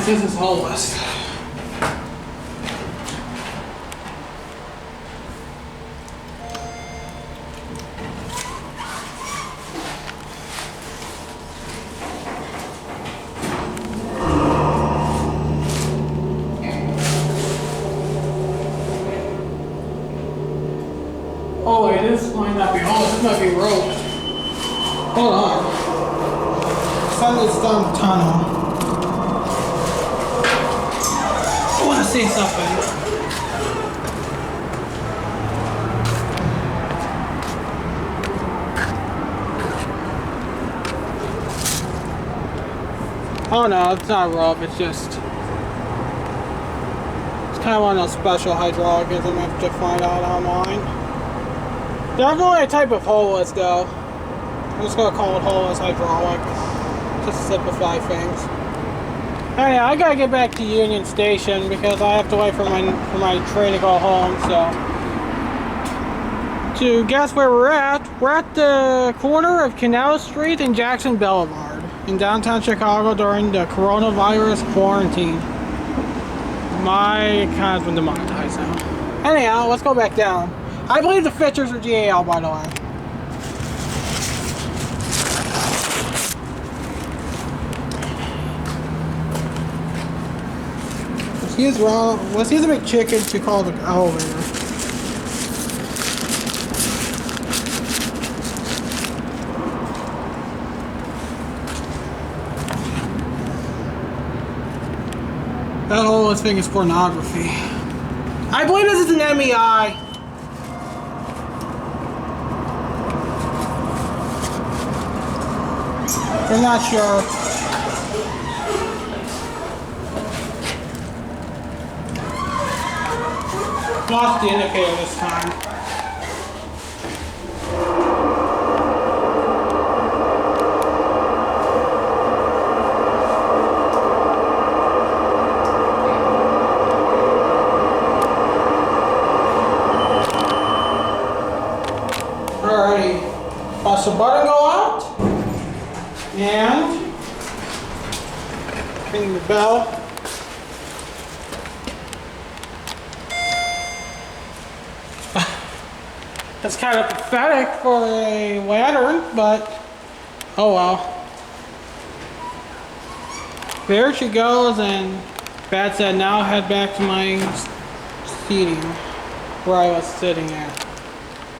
says it's holeless. Oh wait, this might not be holeless, this might be rope. Hold on. Send this down the tunnel. I want to see something. Oh no, it's not rope, it's just... It's kind of one of those special hydraulics I'm going to have to find out online. Definitely a type of holeless though. I'm just going to call it holeless hydraulic. Just to simplify things. Anyway, I gotta get back to Union Station because I have to wait for my train to go home, so. To guess where we're at the corner of Canal Street and Jackson Boulevard in downtown Chicago during the coronavirus quarantine. My account's been demonetized now. Anyhow, let's go back down. I believe the Fitchers are GAL, by the way. Let's use a big chicken to call the elevator. That whole thing is pornography. I believe this is an MEI. I'm not sure. Lost the indicator this time. Alrighty. Press the button go out. And ring the bell. That's kind of pathetic for a lantern, but oh well. There she goes, and Bat said now head back to my seating where I was sitting at.